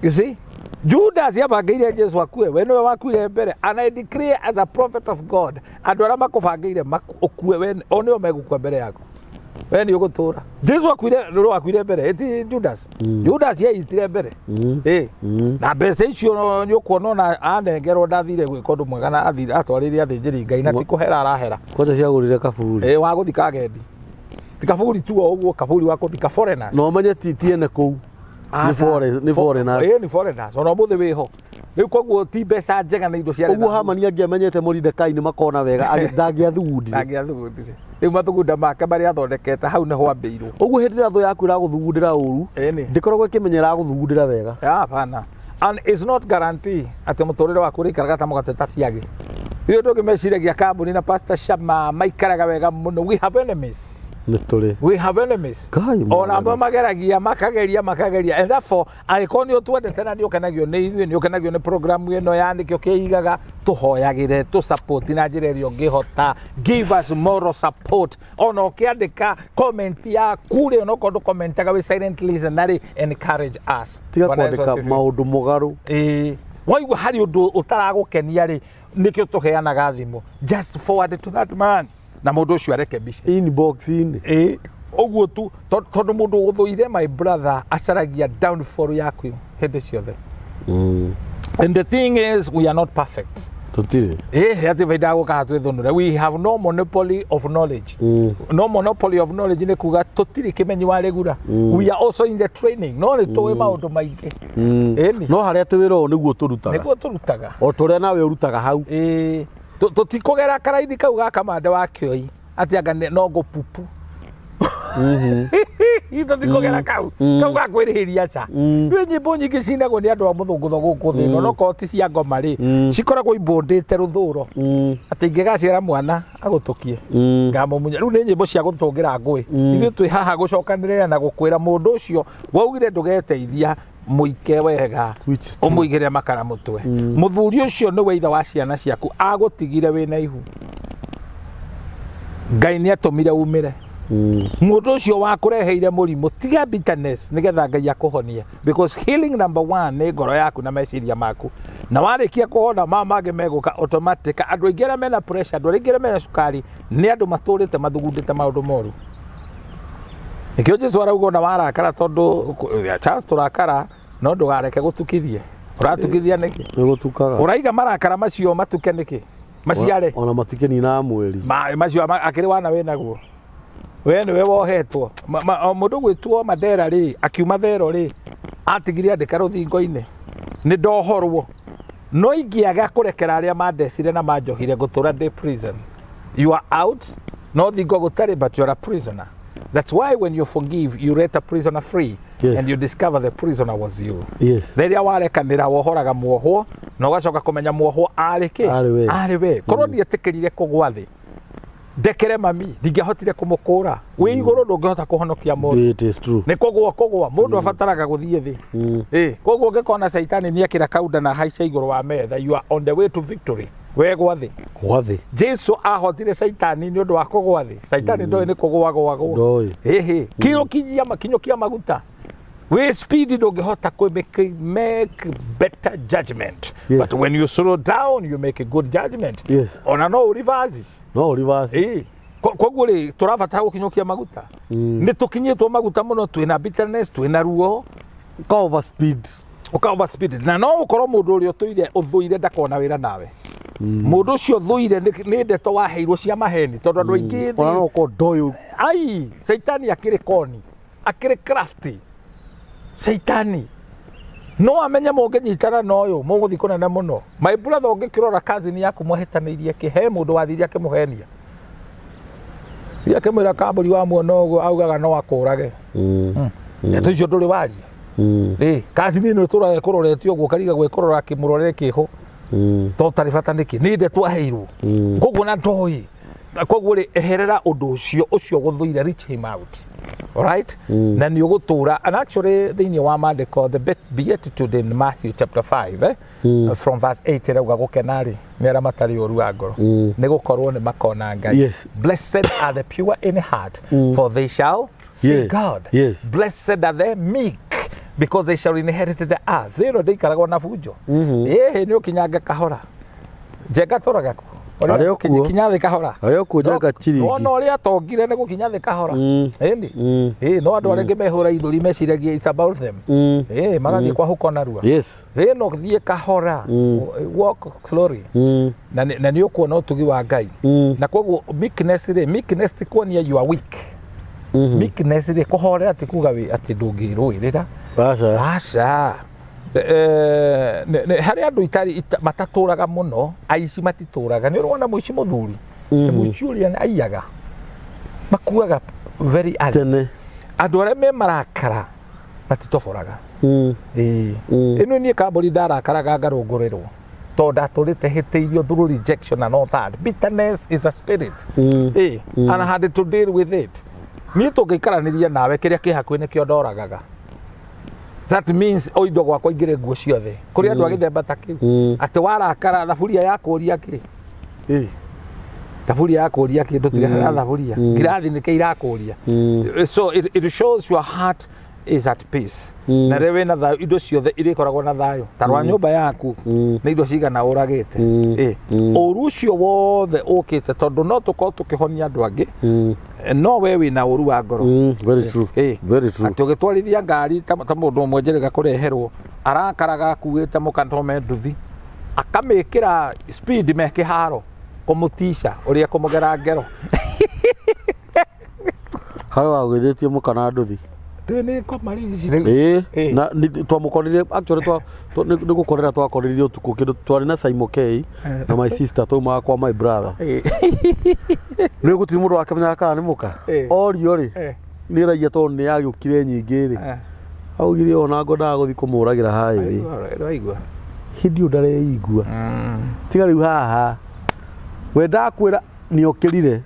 you see Judas yabangiire Jesu akue we niwe wakuire mbere and I declare as a prophet of God andu aria makubangiire ukue we onio megukua mbere yako we ni ugutura Jesu akwire mbere eti Judas Judas ye itire mbere na mbeca icio ni ukuona na anengerwo ndathire gwika undu mwega na athire atwarire athinjiri Ngai na ti kuhera arahera koja ciagurire kaburi wa guthika gendi ti kaburi tu uguo kaburi wa guthika foreigners no manye tiene kuu ni foreigners ni foreigners ona muthe wiho riu koguo ti mbeca njega na indo cia uguo Hamani angiamenyete Moridekai ni makona wega agithangiathugundire riu mathugunda make maria athondekete hau niho ambeirwo uguo hindi ria thu yaku iraguthugundira uru ndikoragwo ikimenyera guthugundira wega hapana and it's not guarantee ati muturire waku rikaraga ta mugateta fiage riu ndungimeciragia kambuni na Pastor Shama maikaraga wega muno we have enemies we have enemies ona amba mageragia makageria and therefore aikoni otwendete na ni ukenagio ni ithuĩ ni ukenagio ni program ĩno yandĩkio kĩigaga tuhoyagire tu support na njĩra ĩrĩa ũngĩhota give us moral support ona ũkĩandĩka comment ya kure ona ũkorwo ndũkomentaga wĩ silent listener encourage us tiga kwandĩka maũndũ mũgarũ waigua harĩ ũndũ ũtaragũkenia rĩ nĩkĩo tũheanaga thimũ just forward to that man na mundu ucio arekebishe inbox ini oguo tu tondu mundu guthuire my brother acaragia downfall yaku hindi ciothe and the thing is we are not perfect tutire ati vaida guka hatu thunure we have no monopoly of knowledge no monopoly of knowledge ni kuga tutiri kimenyi wa regura we are also in the training no ni tuwe maundu maingi no haria tuwira o niguo turutaga o turia nawe urutaga hau tutikugera karaidi kau gaka mande wa kioi ati anga no gupupu ito tikugera kau gakwirihiria cha we nyimbo nyingi cinagwo ni andu a muthungutho guku thino no ko ti cia ngoma ri cikoragwo ibundite ruthuro ati ingigaciara mwana agutukie ngamumunya riu ni nyimbo cia gutungira ngui ithu twi haha gucokanirira na gukwira mundu ucio waugire ndugeteithia muike wega umuigire makara mutwe muthuri ucio ni weitha wa ciana ciaku agutigire wina ihu Ngai ni atumire umire mundu ucio wakureheire murimu tiga bitterness nigetha Ngai akuhonie because healing number 1 ni ngoro yaku na meciria maku na warikia kuhona mage meguka automatic andu aingira mena pressure andu aingira mena sukari ni andu maturite mathugundite maundu moru ikio Jesu arauga na warakara tondu chance turakara no ndugareke gutukithie uratukithia niki gutukaga uraiga marakara macio matuke niki maciare ona matikeni na mweri macio akiri wana wenaguo we ni we wohetwo mundu gwitwo Mandera ri akiuma thero ri atigire andika ruthingo-ini ni ndohorwo no ingiaga kurekera aria mandecire na manjohire gutura day prison you are out no thingo gutari but you are a prisoner. That's why when you forgive, you let a prisoner free. Yes. And you discover the prisoner was you. Yes. Theria warekanira wohoraga muohwo no gacoka kumenya muohwo arike ariwe korwo ndietekerire kugwa thi ndekere mami ndingehotire kumukura wi iguru ndungehota kuhonokia mundu. It is true. Ni kugwa mundu abataraga guthie thi kogwo ngekona Saitani ni akira kauda na haica iguru wa metha you are on the way to victory. We gwa thi Jesu ahotire Saitani ni undu wa kugwa thi Saitani ndoi ni kugwa kiro kijia makinyo kia maguta we speed ndungehota ku make better judgment. Yes. But when you slow down you make a good judgment. Yes. Ona no reverse kogwo ri turabata gukinyokia maguta ni tukinyitwo maguta muno twina bitterness twina ruo over speed na no ukorwo mundu uri uthuire ndakona wira nawe mundu ucio thuire ni ndeto waheirwo cia maheni tondu andu aingi ona no ko ndoyu ai Saitani akiri koni akiri crafty Saitani no amenya munginyitana noyo muguthi kunene muno my brother ungikirora cousin yaku muhetanirie ki he mundu wathiria kimuhenia yakemira kaburi wa muono uguo augaga no akurage tucio nduri waria cousin no turaye kuroretio uguo kariga gwekorora kimurorere kiho to tarifata niki ni nde twaheirwo koguo na ndoi koguo ri eherera undu ucio guthuire reach him out. All right? Na ni ugutura and actually thini wa mandiko the beatitude in Matthew chapter 5 from verse 8 rauga gukenari ni ara matari oru wa ngoro ni gukorwo ni makona Ngai. Yes. Blessed are the pure in heart for they shall see God. Yes. Blessed are the meek because they shall inherit the earth. Zero de ikaragwo na fujo ni ukinyanga kahora jenga toraga Oria kinya thĩ kahora. Oria kuonjaga chiringi. Wona oria atongire nĩ gũkinya thĩ kahora. Ĩni. No andũ arĩa mehũra ithũri meciragia it's about them. Magathiĩ kwa huko narua. Yes. No thiĩ kahora. Walk slowly. Na nĩ ũkuona ũtugi wa Ngai. Na koguo meekness ti kuonia you are weak. Meekness rĩ kũhorera ti kuga atĩ ndũngĩrũĩrĩra. Aca. Harĩ andũ matatũraga mũno, aici matitũraga. Nĩ ũrona mũici mũthuri. Mũici ũrĩa aiyaga. Makuaga very early. Andũ arĩa me marakara matitoboraga. Ĩno niĩ kambũri ndarakaraga ngarũngũrĩrwo. Tondũ ndatũrĩte hĩtĩirio through rejection and all that. Bitterness is a spirit. And I had to deal with it. Niĩ tũngĩikaranĩria nawe kĩrĩa kĩ hakuhĩ nĩkĩo ndoragaga. That means oindo gwakwa ingĩre nguo ciothe. Kũrĩ andũ a gĩthemba ta kĩu. Atĩ warakara thaburia yakũria kĩ? Thaburia yakũria kĩ ndũtigana thaburia. Ngirathi nĩkĩ irakũria. So it shows your heart is at peace. Na rĩu wĩna thayũ indo ciothe irĩkoragwo na thayũ. Ta rwa nyũmba yaku nĩ indo cigana ũragĩte. Ũru ũcio wothe ũkĩte tondũ no tũkorwo tũkĩhonia andũ angĩ. No we wĩna ũru wa ngoro. Very true. Very true. Atĩ ũgĩtwarithia ngari ta mũndũ ũmwe njerega kũreherwo arakaraga akuĩte mũkantome nduthi akamĩkĩra speed me kĩharo kũmũtica ũrĩa kũmũgera ngero. Harĩ wagwĩthĩtie mũkana nduthi. Nĩ komaririci. Na twamũkorire actually nĩ gũkorera twakoririe ũtukũ kĩndũ twarĩ na Simon K na my sister taumaga kwa my brother. Nĩ gũtirĩ mũndũ wakĩmenyaga kana nĩ mũka. Orio rĩ nĩ raia tondũ nĩ yagĩũkire nyingĩ rĩ. Augire ona ngwendaga gũthiĩ kũmũragĩra highway. Ndĩraigua. Hĩndĩ ndareigua. Tiga rĩu haha. We ndakwĩra nĩ okĩrire.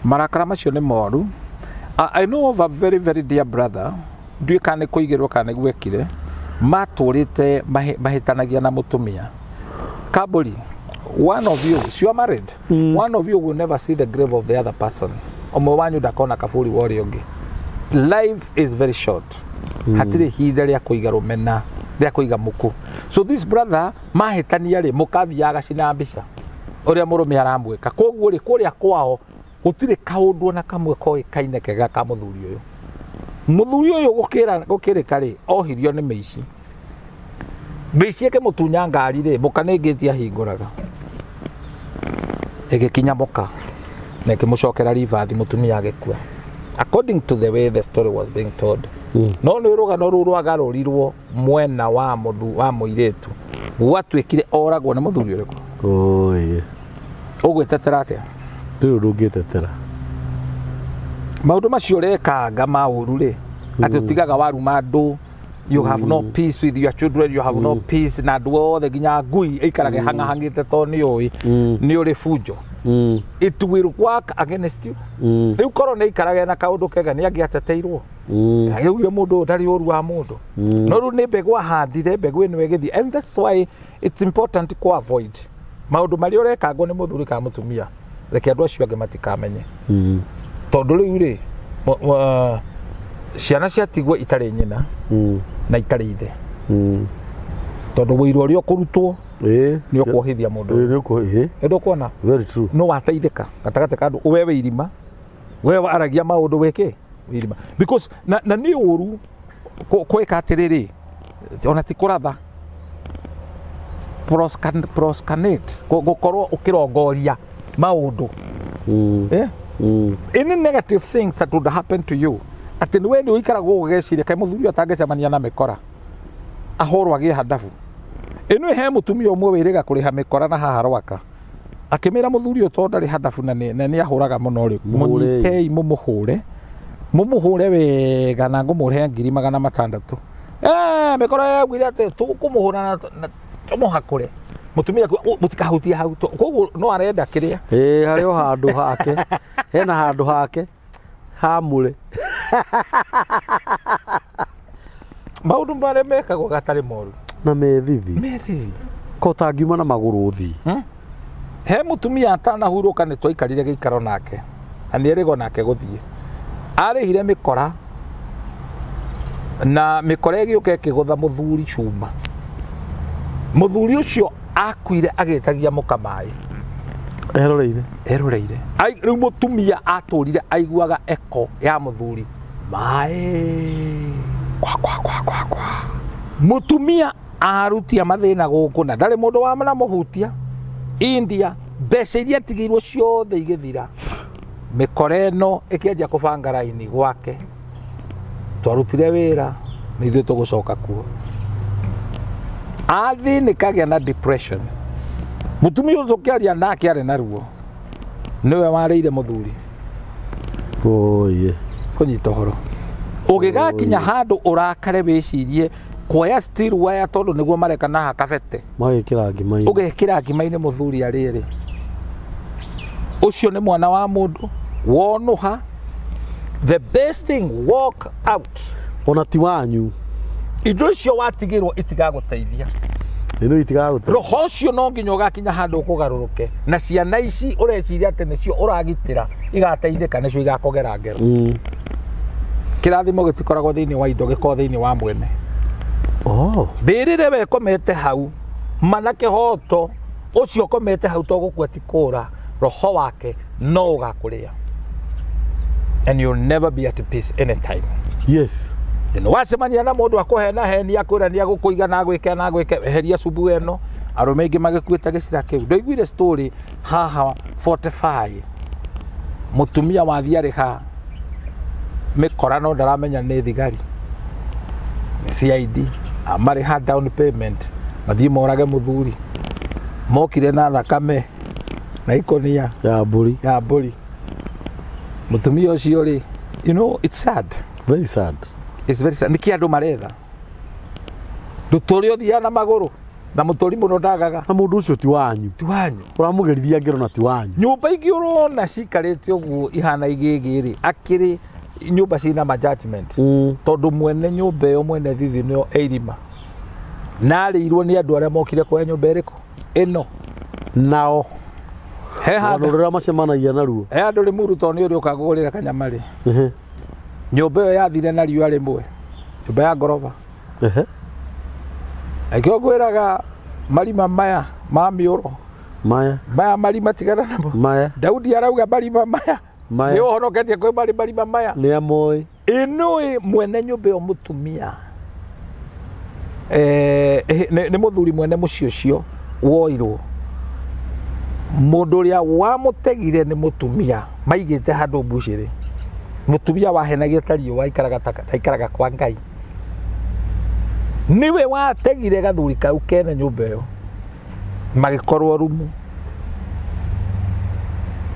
Marakara macio nĩ moru. I know of a very, very dear brother. Ndui kana kũigĩrwo kana gwekire. Matũrĩte mahĩtanagia na mũtumia. Kaburi, one of you, you are married. One of you will never see the grave of the other person. Ũmwe wanyu ndakona kaburi wa ũrĩa ũngĩ. Life is very short. Hatirĩ ihinda rĩa kũiga rũmena, rĩa kũiga mũku. So this brother mahĩtania rĩ mũkathiaga cina mbica. Ũrĩa mũrũme aramwĩka. Koguo rĩ kũrĩa kwao gũtirĩ kaũndũ na kamwe koĩkaine kega ka mũthuri ũyũ. Mũthuri ũyũ gũkĩrĩka rĩ ohirio nĩ mĩici. Mĩici ĩkĩmũtunya ngari rĩ mũka nĩngĩtie ahingũraga. Ĩgĩkinya mũka na ĩkĩmũcokera rivathi mũtumia agĩkua. According to the way the story was being told. No nĩ rũgano rũu rwagarũrirwo mwena wa mũirĩtu. Gwatuĩkire oragwo nĩ mũthuri ũrĩkũ? Ũgwĩtetera atĩa? Ndĩrĩ ndũngĩtetera. Maũndũ macio rekanga maũru rĩ atĩ ũtigaga waruma andũ. You have no peace with your children, you have no peace na andũ othe nginya ngui ĩikarage hang'ahangĩte tondũ nĩ ũĩ nĩ ũrĩ bunjo. It will work against you. Rĩu korwo nĩ aikarage na kaũndũ kega nĩ angĩateteirwo. Agĩugire mũndũ ndarĩ ũru wa mũndũ. No rĩu nĩ mbegũ ahandire mbegũ ĩno ĩgĩthiĩ. And that's why it's important to avoid maũndũ marĩa ũrekangwo nĩ mũthuri kana mũtumia. Reke andũ acio angĩ matikamenye. Tondũ rĩu rĩ ciana ciatigwo itarĩ nyina na itarĩ ithe. Tondũ wĩira ũrĩa ũkũrutwo nĩ ũkwohithia mũndũ. Nĩ kuona? Very true. No wateithĩka gatagatĩ ka andũ wewe irima. Wewe aragia maũndũ wĩke irima. Because na nĩ ũru kwĩka atĩrĩrĩ ona ti kũratha. Proscanate gũkorwo ũkĩrongoria maũndũ. Any negative things that would happen to you. Atĩ nĩ wendĩ ũikaragwo ũgeciria kaĩ mũthuri atangĩcemania na mĩkora ahorwo agĩe handabu. Ĩno he mũtumia ũmwe wĩrĩga kũrĩha mĩkora na haha rwaka. Akĩmĩra mũthuri ũyũ tondũ ndarĩ handabu na nĩ ahũraga mũno rĩ. Mũnyitei mũmũhũre wega na ngũmũhe 600,000. Mĩkora yagwire atĩ tũkũmũhũra na tũmũhakũre. Mũtumia mũtikahutie hau. Koguo no arenda kĩrĩa. Harĩ o handũ hake. Hena handũ hake. Hamũre. Maũndũ marĩa mekagwo gatarĩ moru. Na methithi. Ko ũtangiuma na magũrũ ũthiĩ. He mũtumia atanahurũka nĩ twaikarire gĩikaro nake. Na nĩ erĩgwo nake gũthiĩ. Arĩhire mĩkora na mĩkora ĩgĩũka ĩkĩgũtha mũthuri cuma. Mũthuri ũcio akuire agĩtagia mũka maĩ. eroreire riu mutumia aturire aiguaga eko ya muthuri mai kwa mutumia arutia mathina guku na ndari mundu wa mana muhutia India mbeca iria tigirwo ciothe igithira mikore no ikianjia kubanga raini gwake twarutire wira ni ithuĩ tugucoka kuo athinĩkagia na depression mutumia ũcio ũkĩaria nake arĩ na ruo niwe warĩire muthuri kũnyita ũhoro ũgĩgakinya handũ ũrakare wĩcirie kuoya steel wire tondũ nĩguo marekana hakabete ũgekĩra ngima-inĩ muthuri arĩrĩ ũcio nĩ mwana wa mũndũ wonuha the best thing walk out ona ti wanyu indo icio watigirwo itigagũteithia roho ũcio no nginya ũgakinya handũ ũkũgarũrũke na ciana ici ũreciria atĩ nĩcio ũragitĩra igateithĩka nĩcio igakũgera ngero kĩrathimo gĩtikoragwo thĩinĩ wa indo gĩkoragwo thĩinĩ wa mwene mbĩrĩre we komete hau mana kĩhoto ũcio komete hau to gũkua ti kũra roho wake no ũgakũrĩa and you'll never be at peace anytime. Yes. Then wacemania na mundu akuhena heni akwira ni agũkũiga na gwĩke heria cubu eno arume ingĩ magĩkuĩte gĩcira kĩu ndoiguire story haha 45 mutumia wathi arĩ ha mĩkora no ndaramenya nĩ thigari CID marĩ ha down payment mathiĩ morage muthuri mokire na thakame na ikonia ya mbũri mutumia ũcio rĩ you know it's sad, very sad. It's very sad. Niki andu maretha nduturi uthia na maguru na muturi muno ndagaga na mundu ucio ti wanyu uramugerithia ngero na ti wanyu nyumba ingi urona cikarite uguo ihana igigiri akiri nyumba cina ma judgment tondu mwene nyumba iyo mwene thithi nio eirima narirwo ni andu aria mokire kwa nyumba iriku ino nao he handu rura macemanagia na ruo he andu rimuru to ni uri ukagurira kanyamari nyumba iyo yathire na riua rimwe nyumba ya ngoroba akĩongwĩraga marima maya ma mĩũro maya marima tigana namo maya Daudi arauga marima maya nĩ ũhonoketie kwĩ marima maya nĩ amoĩ ĩno mwene nyũmba ĩyo mũtumia nĩ mũthuri mwene mũciĩ ũcio woirwo mũndũ ũrĩa wamũtegire nĩ mũtumia maigĩte handũ mbucĩrĩ mutumia wahenagia ta riũa aikaraga kwa Ngai niwe wategire gathuri kau kene nyumba ĩyo magĩkorwo rumu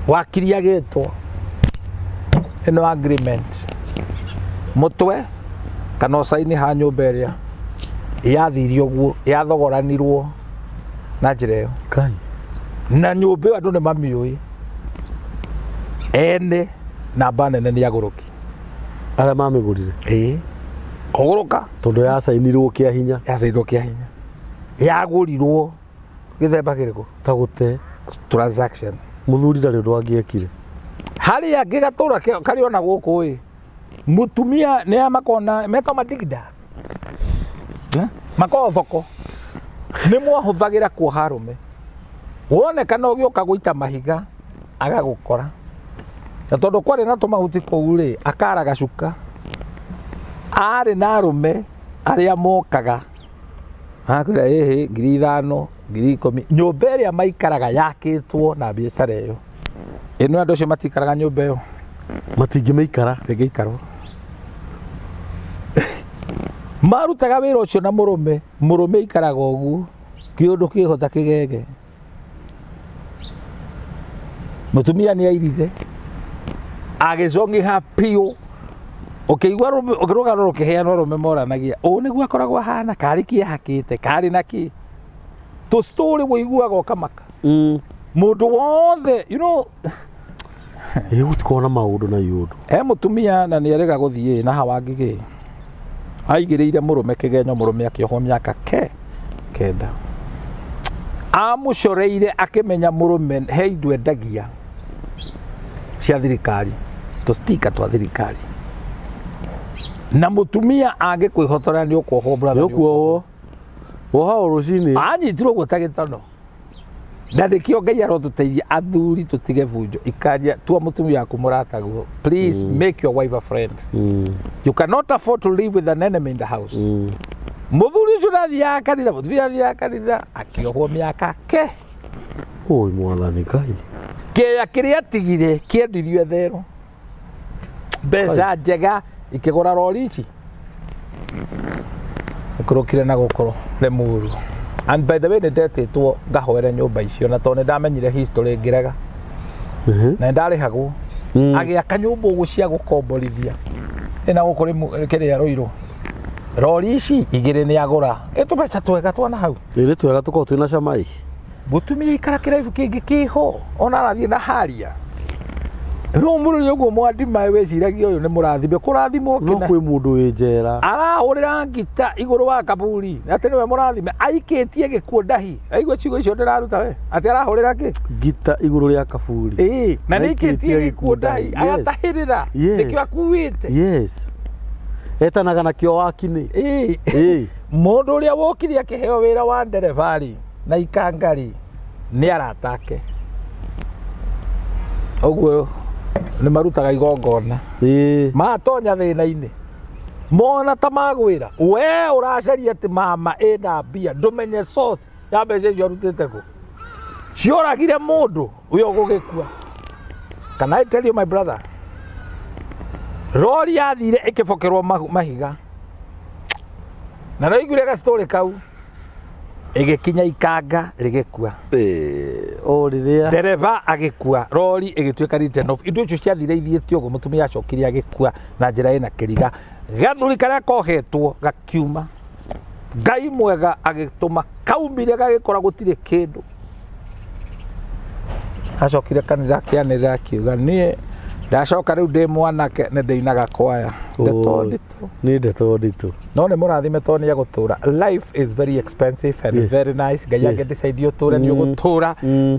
wakiria gĩtwo ĩno agreement mũtwe kana ũcaini ha nyumba ĩrĩa yathirio ũguo yathogoranirwo na njĩra ĩyo na nyumba ĩyo andũ nĩ mamĩũĩ ene namba nene nĩ agũrũki arĩa mamĩgũrire kũgũrũka tondũ yacainirwo kĩa hinya yagũrirwo gĩthemba kĩrĩkũ ta gũte transaction mũthuri ndarĩ ũndũ angĩekire harĩa angĩ gatũra karĩ ona gũkũ mutumia nĩ amakona meka madigida makoo thoko nĩ mwahũthagĩra kuoha arũme wonekana ũgĩũka gũita mahiga agagũkora na tondu kwarĩ na tũmahuti kũu rĩ akara gacuka arĩ na arũme arĩa mokaga akwĩra ĩhĩ 5,000 10,000 nyũmba ĩrĩa maikaraga yakĩtwo na biacara ĩyo ĩno andũ acio matikaraga nyũmba ĩyo matingĩmĩikara ĩngĩikarwo marutaga wĩra ũcio na mũrũme ikaraga ũguo kĩũndũ kĩhota kĩgege mutumia nĩ airire agĩcong'iha piũ ũkĩigua rũgano rũkĩheanwo rũme moranagia ũũ nĩguo akoragwo ahana karĩ kĩehakĩte karĩ na kĩ tũstory wũiguaga ũkamaka mũndũ wothe you know gũtikorwo na maũndũ na yũndũ he mũtumia na nĩ arega gũthiĩ na hawangigĩ aigĩrĩire mũrũme kĩgenyo mũrũme akĩohwo mĩaka kenda amũcoreire akĩmenya mũrũme he indo endagia cia thirikari tũstika twa thirikari na mũtumia angĩkwĩhotora nĩ ũkuohwo brother nĩ ũkuohwo woha rũcinĩ anyitirwo guo ta gĩtono na ndikio Ngai arotuteithia athuri tutige bunjo ikaria tua mutumia yaku murataguo. Please make your wife a friend. You cannot afford to live with an enemy in the house. Muthuri ucio ndathia kanitha, muthia kanitha akiohwo miaka ke. Oi mwathani Ngai. Kia kiria tigire kiendirio thero. Mbeca njega ikigura rori ici. Ikurukire na gukoro Lemuru. And by the way, ndetitwo ngahoere nyumba icio na tone ndamenyire history ngirega. Na ndarihagwo. Agiaka nyumba ugu cia gukomborithia. Ina gukuri kiria Ruiru. Rori ici igire ni agura. Etubeca twega twana hau. Ire twega tuko twina camai. Mutumia ikara kiraibu kingi kiho. Ona arathie na haria. No muru yogo mwadima weciragia uyu ni murathime kurathimwo kina. No kwi mundu wi njera. Arahurira ngita iguru wa kaburi. Ati niwe murathime aikitie gikuo ndahi. Aigua ciugo icio ndiraruta we. Ati arahurira ki? Ngita iguru ria kaburi. Na nikitie gikuo ndahi. Agatahirira. Nikio akuite. Yes. Etanaga na kio wakini. Mundu uria wokiri akiheo wira wa nderevali na ikangari ni aratake. Oguo ni marutaga igongona. Matonya thina-ini. Mona ta magwira. We uracaria ati mama ena mbia ndumenye source ya mbeca icio arutite ku. Cioragire mundu uyo gugikua. Can I tell you my brother? Rori yathire ikibokerwo mahiga. Na no igure ga story kau. Igikinya ikanga rigikua. O riria dereva agikua rori igituika written off. Indo icio ciathire ithiĩte ũguo mutumia acokire agikua na njĩra ĩna kĩriga. Gathuri karĩa kohetwo gakiuma. Ngai mwega agituma kaumire gagikora gũtirĩ kĩndũ. Acokire kanitha kĩanĩrĩra akiuga niĩ ndacoka rĩu ndĩ mwanake nĩ ndĩinaga kwaya. Ndeto nditũ. Nĩ ndeto nditũ. No nĩ mũrathime tondũ nĩ agũtũra. Life is very expensive and very nice. Ngai angĩdecide ũtũre nĩ ũgũtũra.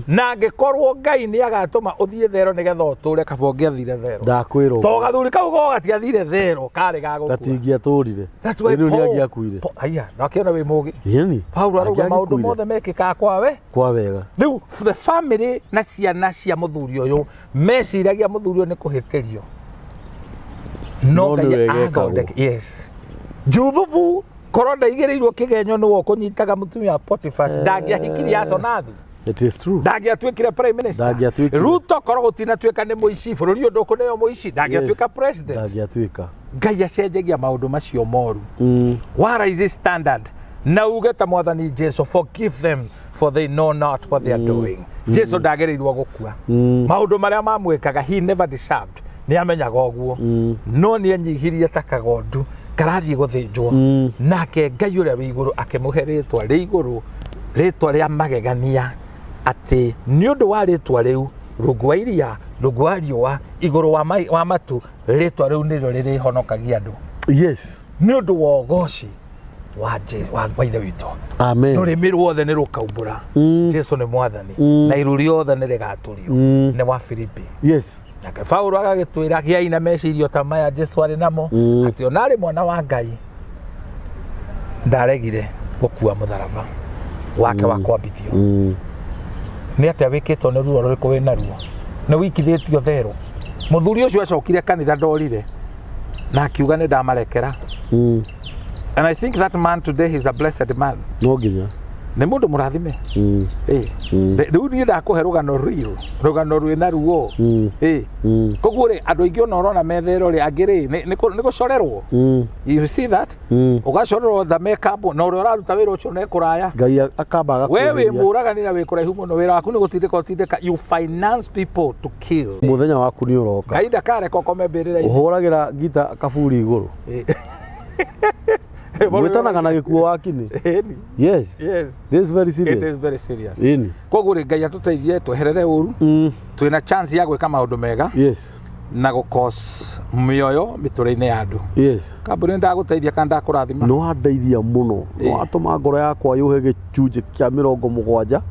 Na angĩkorwo Ngai nĩ agatũma ũthiĩ thero nĩgetha ũtũre kaba ũngĩathire thero. Ndakwĩrwo. To gathuri kau go gatiathire thero karĩ ga gũkua. Gatingĩatũrire. Rĩu nĩ angĩakuire. Aya, na akĩona wĩ mũgi. Yani. Paulo arauga maũndũ mothe mekĩkaga kwawe. Kwa wega. Rĩu the family na ciana cia mũthuri ũyũ meciragia mũthuri ũyũ nĩ kũhĩtĩrio. No Ngai athondeke. Yes. Juthubu korwo ndaigĩrĩirwo kĩgenyo nĩwe ũkũnyitaga mũtumia Potiphar ndangĩahikirie Asonathi. It is true. Ndangĩatuĩkire prime minister. Ruto korwo gũtinatuĩka nĩ mũici bũrũri ũndũ ũkũneo mũici ndangĩatuĩka president. Ndangĩatuĩka. Ngai acenjagia maũndũ macio moru. What is this standard? Na uge ta Mwathani Jesu, forgive them for they know not what they are doing. Jesu ndagĩrĩirwo gũkua. Maũndũ marĩa mamwĩkaga he never deserved. Nĩ amenyaga ũguo. No nĩ anyihirie ta kagondu karathiĩ gũthĩnjwo. Nake Ngai ũrĩa wĩ igũrũ akĩmũhe rĩtwa rĩ igũrũ, rĩtwa rĩa magegania, atĩ nĩ ũndũ wa rĩtwa rĩu rungu wa iria, rungu wa riũa, igũrũ wa matu, rĩtwa rĩu nĩrĩo rĩrĩhonokagia andũ. Yes. Nĩ ũndũ wa ũgoci wa ithe witũ. Amen. Rũrĩmĩ ruothe nĩ rũkaumbũra Jesu nĩ Mwathani na iru rĩothe nĩ rĩgatũrio. Nĩ wa Filipi. Yes. Nake Paulo agagĩtwĩra gĩai na mecirio ta maya Jesu arĩ namo, atĩ ona arĩ mwana wa Ngai ndaregire gũkua mũtharaba wake wa kwambithio. Nĩ atĩa wĩkĩtwo nĩ ruo rũrĩkũ wĩna ruo? Nĩ wĩkithĩtio therũ. Mũthuri ũcio acokire kanitha ndorire na akiuga nĩ ndamarekera. And I think that man today is a blessed man. No nginya. Nĩ mũndũ mũrathime. Rĩu niĩ ndakũhe rũgano rwĩrũ, rũgano rwĩna ruo. Koguo rĩ andũ aingĩ ona ũrona methero rĩ angĩ rĩ nĩ gũcorerwo. You see that? Ũgacorerwo the makeup na ũrĩa ũraruta wĩra ũcio nĩ kũraya. Ngai akamba we wĩ mũragani na wĩ kũraihu mũno wĩra waku nĩ gũtindĩka. You finance people to kill. Mũthenya waku nĩ ũroka. Ngai ndakareka ũkome mbĩrĩra-inĩ. Ũhũragĩra ngita kaburi igũrũ. Mwĩtanaga na gĩkuo wakini. Yes. Yes. This is very serious. It is very serious. Koguo rĩ Ngai atũteithie tweherere ũru. Twĩna chance ya gwĩka maũndũ mega. Yes. Na gũcause mĩoyo mĩtũrĩ-inĩ ya andũ. Yes. Kambuni ndagũteithia kana ndakũrathima. No andeithia mũno. No atũma ngoro yakwa yũhe gĩcunjĩ kĩa 70.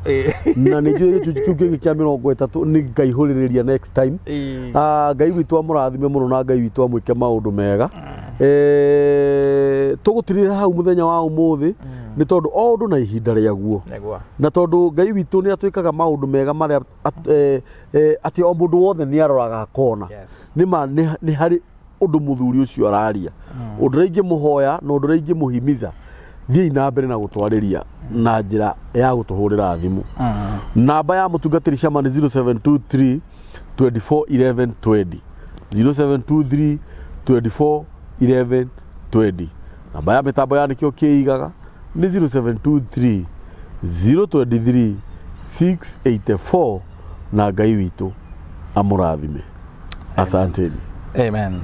Na nĩ njũĩ gĩcunjĩ kĩu kĩngĩ kĩa 30 nĩ ngaihũrĩrĩria next time. Ngai witũ amũrathime mũno na Ngai witũ amwĩke maũndũ mega. Tũgũtirĩra hau mũthenya wa ũmũthĩ nĩ tondũ o ũndũ na ihinda rĩaguo na tondũ Ngai witũ nĩ atwĩkaga maũndũ mega marĩa atĩ o mũndũ wothe nĩ aroraga kona nĩ harĩ ũndũ mũthuri ũcio araria ũndũ ũrĩa ingĩmũhoya na ũndũ ũrĩa ingĩmũhimitha thiĩ na mbere na gũtwarĩria na njĩra ya gũtũhũrĩra thimũ namba ya mũtungatĩri cama nĩ 0723 24 11 20 0723 24 11 20 namba ya mĩtambo ya nĩkĩo kĩigaga nĩ 0723 023 684 na Ngai witũ amũrathime asanteni. Amen.